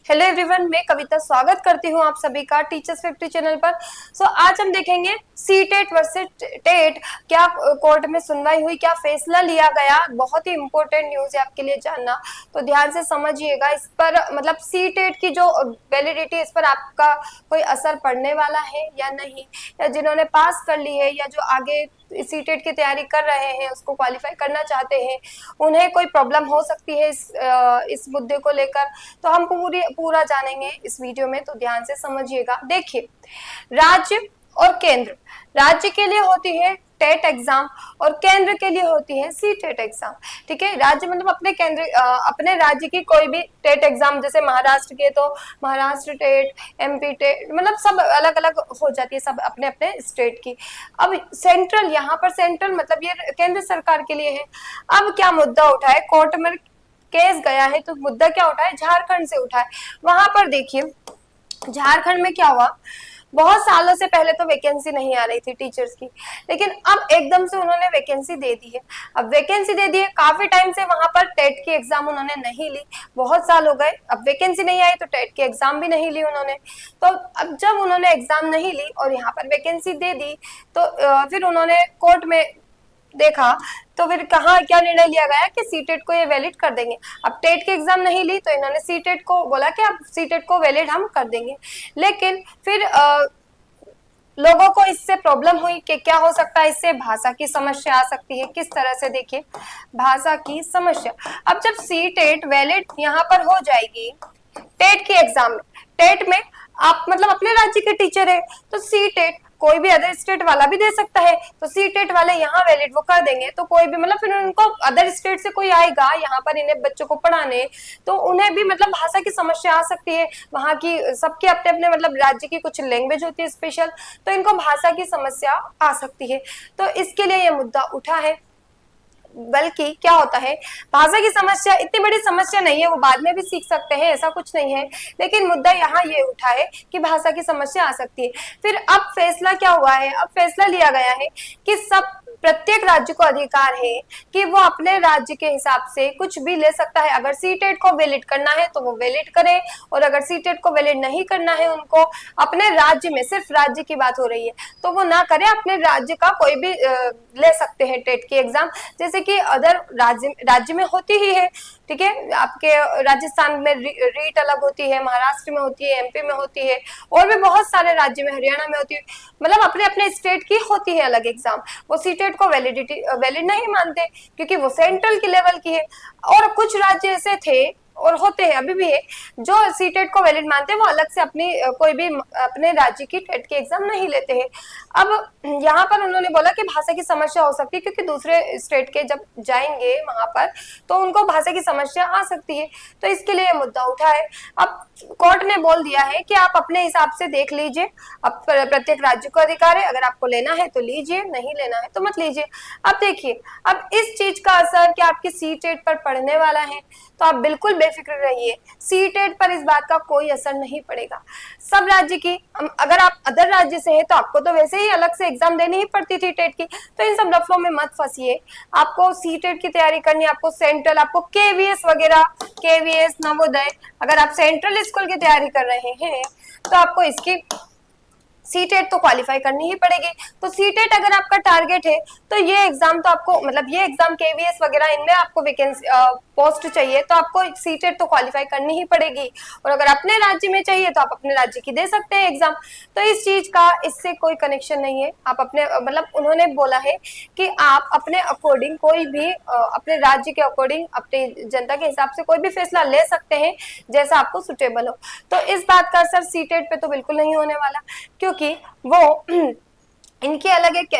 Hello everyone, मैं कविता स्वागत करती हूँ आप सभी का टीचर्स फैक्ट्री चैनल पर। आज हम देखेंगे सी टेट वर्सेस टेट, क्या कोर्ट में सुनवाई हुई, क्या फैसला लिया गया। बहुत ही इंपॉर्टेंट न्यूज है आपके लिए जानना, तो ध्यान से समझिएगा। इस पर मतलब सी टेट की जो वैलिडिटी, इस पर आपका कोई असर पड़ने वाला है या नहीं, या जिन्होंने पास कर ली है या जो आगे सी टेट की तैयारी कर रहे हैं, उसको क्वालिफाई करना चाहते हैं, उन्हें कोई प्रॉब्लम हो सकती है इस मुद्दे को लेकर। तो हम पूरा जानेंगे इस वीडियो में, तो ध्यान से समझिएगा। देखिए, राज्य और केंद्र, राज्य के लिए होती है टेट एग्जाम और केंद्र के लिए होती है सी टेट एग्जाम। ठीक है, राज्य मतलब अपने केंद्र अपने राज्य की कोई भी टेट एग्जाम, जैसे महाराष्ट्र के तो महाराष्ट्र टेट, एमपी टेट, मतलब सब अलग अलग हो जाती है, सब अपने अपने स्टेट की। अब सेंट्रल, यहाँ पर सेंट्रल मतलब ये केंद्र सरकार के लिए है। अब क्या मुद्दा उठा है कोर्ट में, केस गया है, तो मुद्दा क्या उठा है, झारखंड से उठा है। वहां पर देखिए झारखंड में क्या हुआ, बहुत सालों से पहले तो वैकेंसी नहीं आ रही थी टीचर्स की, लेकिन अब एकदम से उन्होंने वैकेंसी दे दी है। अब वैकेंसी दे दी है, काफी टाइम से वहां पर टेट की एग्जाम उन्होंने नहीं ली, बहुत साल हो गए। अब वैकेंसी नहीं आई तो टेट की एग्जाम भी नहीं ली उन्होंने। तो अब जब उन्होंने एग्जाम नहीं ली और यहाँ पर वैकेंसी दे दी, तो फिर उन्होंने कोर्ट में देखा, तो फिर कहा क्या निर्णय लिया गया कि सीटेट को ये वैलिड कर देंगे। अब टेट की एग्जाम नहीं ली तो इन्होंने सीटेट को बोला कि अब सीटेट को वैलिड हम कर देंगे। लेकिन फिर लोगों को इससे प्रॉब्लम हुई कि क्या हो सकता है, इससे भाषा की समस्या आ सकती है। किस तरह से, देखिए, भाषा की समस्या। अब जब सीटेट वैलिड यहाँ पर हो जाएगी टेट की एग्जाम में, टेट में आप मतलब अपने राज्य के टीचर है, तो सी टेट कोई भी अदर स्टेट वाला भी दे सकता है, तो सी टेट वाले यहाँ वैलिड वो कर देंगे। तो कोई भी मतलब फिर उनको अदर स्टेट से कोई आएगा यहाँ पर इन्हें बच्चों को पढ़ाने, तो उन्हें भी मतलब भाषा की समस्या आ सकती है। वहां की सबके अपने अपने मतलब राज्य की कुछ लैंग्वेज होती है स्पेशल, तो इनको भाषा की समस्या आ सकती है। तो इसके लिए यह मुद्दा उठा है। बल्कि क्या होता है, भाषा की समस्या इतनी बड़ी समस्या नहीं है, वो बाद में भी सीख सकते हैं, ऐसा कुछ नहीं है। लेकिन मुद्दा यहाँ ये उठा है कि भाषा की समस्या आ सकती है। फिर अब फैसला क्या हुआ है, अब फैसला लिया गया है कि सब प्रत्येक राज्य को अधिकार है कि वो अपने राज्य के हिसाब से कुछ भी ले सकता है। अगर सीटेट को वैलिड करना है तो वो वैलिड करे, और अगर सीटेट को वैलिड नहीं करना है उनको, अपने राज्य में, सिर्फ राज्य की बात हो रही है, तो वो ना करे, अपने राज्य का कोई भी ले सकते हैं टेट की एग्जाम, जैसे कि अदर राज्य में होती ही है। ठीक है, आपके राजस्थान में रीट अलग होती है, महाराष्ट्र में होती है, एमपी में होती है, और भी बहुत सारे राज्य में, हरियाणा में होती है, मतलब अपने अपने स्टेट की होती है अलग एग्जाम। वो सीटेट को वैलिड नहीं मानते क्योंकि वो सेंट्रल की लेवल की है। और कुछ राज्य ऐसे थे और होते हैं, अभी भी है, जो सीटेट को वैलिड मानते हैं, वो अलग से अपनी कोई भी अपने राज्य की टेट की एग्जाम नहीं लेते हैं। अब यहाँ पर उन्होंने बोला कि भाषा की समस्या हो सकती है, क्योंकि दूसरे स्टेट के जब जाएंगे वहां पर तो उनको भाषा की समस्या आ सकती है, तो इसके लिए मुद्दा उठा है। अब कोर्ट ने बोल दिया है कि आप अपने हिसाब से देख लीजिए, अब प्रत्येक राज्य को अधिकार है, अगर आपको लेना है तो लीजिए, नहीं लेना है तो मत लीजिए। अब देखिए, अब इस चीज का असर क्या आपकी सीटेट पर पड़ने वाला है, तो आप बिल्कुल बेफिक्र रहिए, सीटेट पर इस बात का कोई असर नहीं पड़ेगा। सब राज्य की, अगर आप अदर राज्य से हैं तो आपको तो वैसे ही अलग से एग्जाम देनी ही पड़ती थी टेट की, तो इन सब लफड़ों में मत फंसिए। आपको सीटेट की तैयारी करनी है, आपको सेंट्रल, आपको केवीएस वगैरह, केवीएस, नवोदय, अगर आप सेंट्रल स्कूल की तैयारी कर रहे हैं तो आपको इसकी सीटेट तो क्वालिफाई करनी ही पड़ेगी। तो सीटेट अगर आपका टारगेट है तो ये एग्जाम तो आपको, मतलब ये एग्जाम केवीएस वगैरह, इनमें आपको वैकेंसी पोस्ट चाहिए तो आपको सीटेट तो क्वालिफाई करनी ही पड़ेगी। और अगर अपने राज्य में चाहिए तो आप अपने राज्य की दे सकते हैं एग्जाम। तो इस चीज का इससे कोई कनेक्शन नहीं है। आप अपने मतलब उन्होंने बोला है कि आप अपने अकॉर्डिंग कोई भी अपने राज्य के अकॉर्डिंग, अपने जनता के हिसाब से कोई भी फैसला ले सकते हैं जैसा आपको सुटेबल हो। तो इस बात का असर सीटेट पे तो बिल्कुल नहीं होने वाला, क्योंकि वो इनकी अलग एक,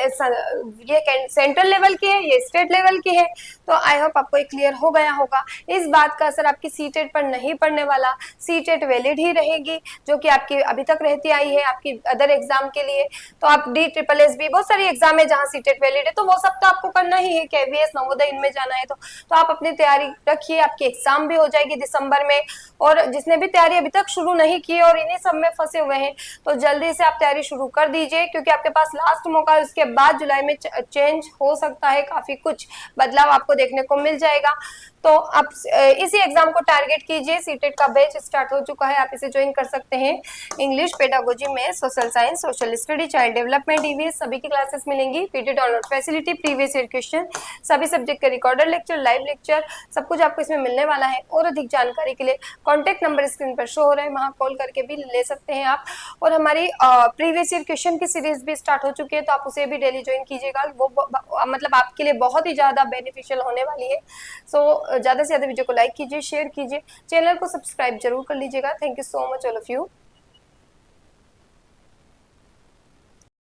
ये सेंट्रल लेवल की है, ये स्टेट लेवल की है। तो आई होप आपको ये क्लियर हो गया होगा। इस बात का असर आपकी सीटेट पर नहीं पड़ने वाला, सीटेट वैलिड ही रहेगी, जो कि आपकी अभी तक रहती आई है आपकी अदर एग्जाम के लिए। तो आप DSSB, बहुत सारी एग्जाम है जहाँ सीटेट वैलिड है, तो वो सब तो आपको करना ही है, केवीएस, नवोदय, इनमें जाना है तो आप अपनी तैयारी रखिए। आपकी एग्जाम भी हो जाएगी दिसंबर में, और जिसने भी तैयारी अभी तक शुरू नहीं की और इन्हीं सब में फंसे हुए हैं, तो जल्दी से आप तैयारी शुरू कर दीजिए, क्योंकि आपके पास लास्ट मौका है। उसके बाद जुलाई में चेंज हो सकता है, काफी कुछ बदलाव आपको देखने को मिल जाएगा। तो आप इसी एग्जाम को टारगेट कीजिए। सीटेट का बैच स्टार्ट हो चुका है, आप इसे ज्वाइन कर सकते हैं। इंग्लिश, पेडागोजी में, social science, social study, child development, EVS सभी की क्लासेस मिलेंगी। PT download facility, previous year question, सभी सब्जेक्ट के रिकॉर्डेड लेक्चर, लाइव लेक्चर, सब कुछ आपको इसमें मिलने वाला है। और अधिक जानकारी के लिए कॉन्टेक्ट नंबर स्क्रीन पर शो हो रहा है, वहां कॉल करके भी ले सकते हैं आप। और हमारी प्रीवियस ईयर क्वेश्चन की सीरीज भी स्टार्ट हो चुकी है, तो आप उसे भी डेली ज्वाइन कीजिएगा। वो मतलब आपके लिए बहुत ही ज्यादा बेनिफिशियल होने वाली है। सो ज्यादा से ज्यादा वीडियो को लाइक कीजिए, शेयर कीजिए, चैनल को सब्सक्राइब जरूर कर लीजिएगा। Thank you so much all of you.